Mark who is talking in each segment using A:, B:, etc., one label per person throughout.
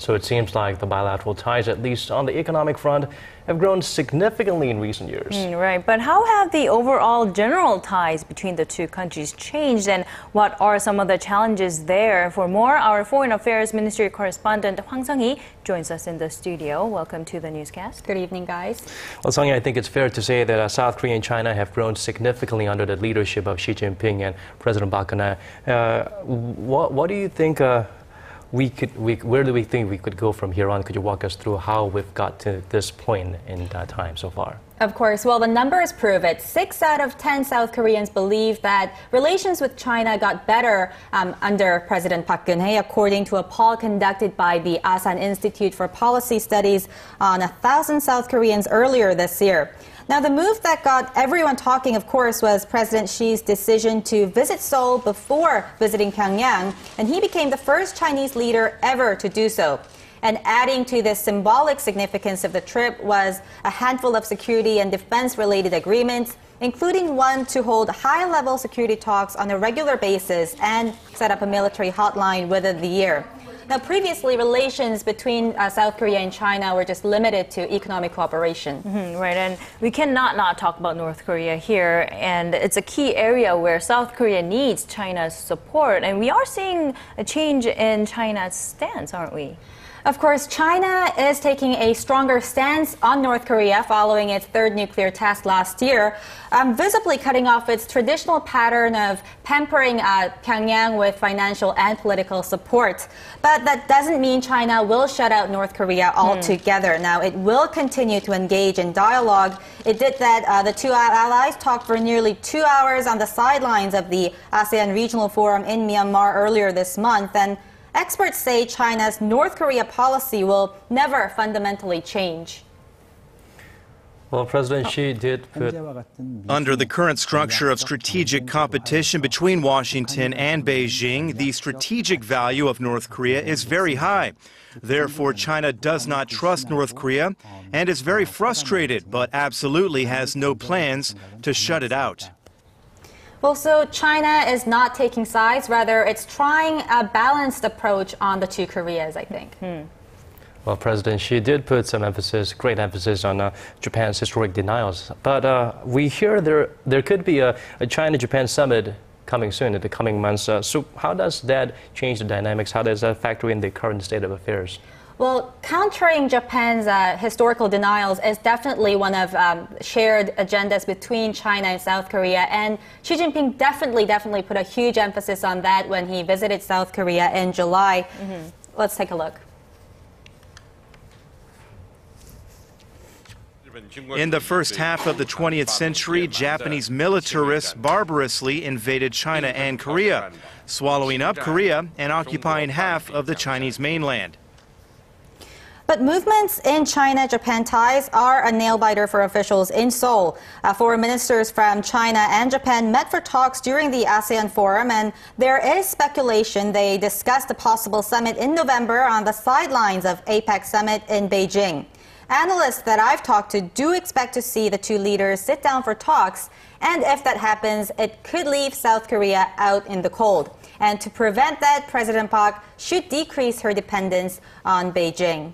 A: So it seems like the bilateral ties, at least on the economic front, have grown significantly in recent years.
B: Right, but how have the overall general ties between the two countries changed, and what are some of the challenges there? For more, our Foreign Affairs Ministry correspondent Hwang Sung-hee joins us in the studio. Welcome to the newscast.
C: Good evening, guys.
A: Well, Sung-hee, I think it's fair to say that South Korea and China have grown significantly under the leadership of Xi Jinping and President Park Geun-hye. What do you think where do we think we could go from here on? Could you walk us through how we've got to this point in time so far?
C: Of course. Well, the numbers prove it. 6 out of 10 South Koreans believe that relations with China got better under President Park Geun-hye, according to a poll conducted by the Asan Institute for Policy Studies on 1,000 South Koreans earlier this year. Now, the move that got everyone talking, of course, was President Xi's decision to visit Seoul before visiting Pyongyang, and he became the first Chinese leader ever to do so. And adding to the symbolic significance of the trip was a handful of security and defense-related agreements, including one to hold high-level security talks on a regular basis and set up a military hotline within the year. Now, previously, relations between South Korea and China were just limited to economic cooperation.
B: Right, and we cannot not talk about North Korea here, and it's a key area where South Korea needs China's support, and we are seeing a change in China's stance, aren't we?
C: Of course, China is taking a stronger stance on North Korea following its third nuclear test last year, visibly cutting off its traditional pattern of pampering Pyongyang with financial and political support. But that doesn't mean China will shut out North Korea altogether. Now, it will continue to engage in dialogue. It did that. The two allies talked for nearly 2 hours on the sidelines of the ASEAN Regional Forum in Myanmar earlier this month. And experts say China's North Korea policy will never fundamentally change.
A: Well, President Xi did put...
D: Under the current structure of strategic competition between Washington and Beijing, the strategic value of North Korea is very high. Therefore, China does not trust North Korea and is very frustrated, but absolutely has no plans to shut it out.
C: Well, so China is not taking sides. Rather, it's trying a balanced approach on the two Koreas, I think.
A: Well, President Xi did put some emphasis, great emphasis on Japan's historic denials. But we hear there could be a China-Japan summit coming soon in the coming months. So how does that change the dynamics? How does that factor in the current state of affairs?
C: Well, countering Japan's historical denials is definitely one of shared agendas between China and South Korea. And Xi Jinping definitely put a huge emphasis on that when he visited South Korea in July. Let's take a look.
D: In the first half of the 20th century, Japanese militarists barbarously invaded China and Korea, swallowing up Korea and occupying half of the Chinese mainland.
C: But movements in China-Japan ties are a nail-biter for officials in Seoul. Foreign ministers from China and Japan met for talks during the ASEAN Forum, and there is speculation they discussed a possible summit in November on the sidelines of APEC summit in Beijing. Analysts that I've talked to do expect to see the two leaders sit down for talks, and if that happens, it could leave South Korea out in the cold. And to prevent that, President Park should decrease her dependence on Beijing.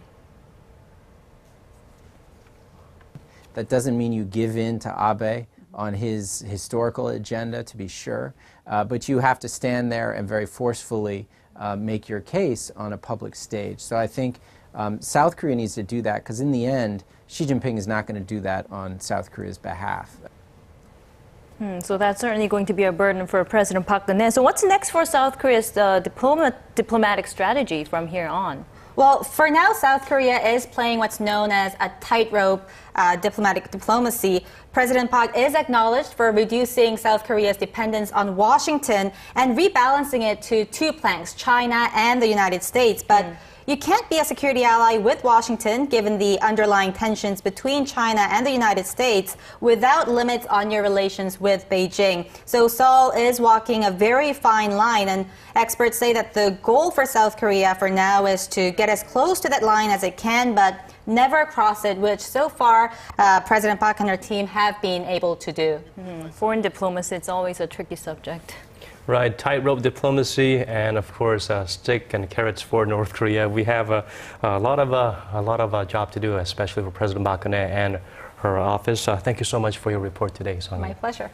E: That doesn't mean you give in to Abe on his historical agenda, to be sure, but you have to stand there and very forcefully make your case on a public stage. So I think South Korea needs to do that, because in the end, Xi Jinping is not going to do that on South Korea's behalf.
B: So that's certainly going to be a burden for President Park Geun-hye. So what's next for South Korea's diplomatic strategy from here on?
C: Well, for now, South Korea is playing what's known as a tightrope diplomacy. President Park is acknowledged for reducing South Korea's dependence on Washington and rebalancing it to two planks, China and the United States. But you can't be a security ally with Washington, given the underlying tensions between China and the United States, without limits on your relations with Beijing. So Seoul is walking a very fine line, and experts say that the goal for South Korea for now is to get as close to that line as it can, but never cross it, which so far President Park and her team have been able to do.
B: Foreign diplomacy, it's always a tricky subject.
A: Right, tightrope diplomacy, and of course, stick and carrots for North Korea. We have a lot of job to do, especially for President Park Geun-hye and her office. Thank you so much for your report today, Sung-hee.
C: My pleasure.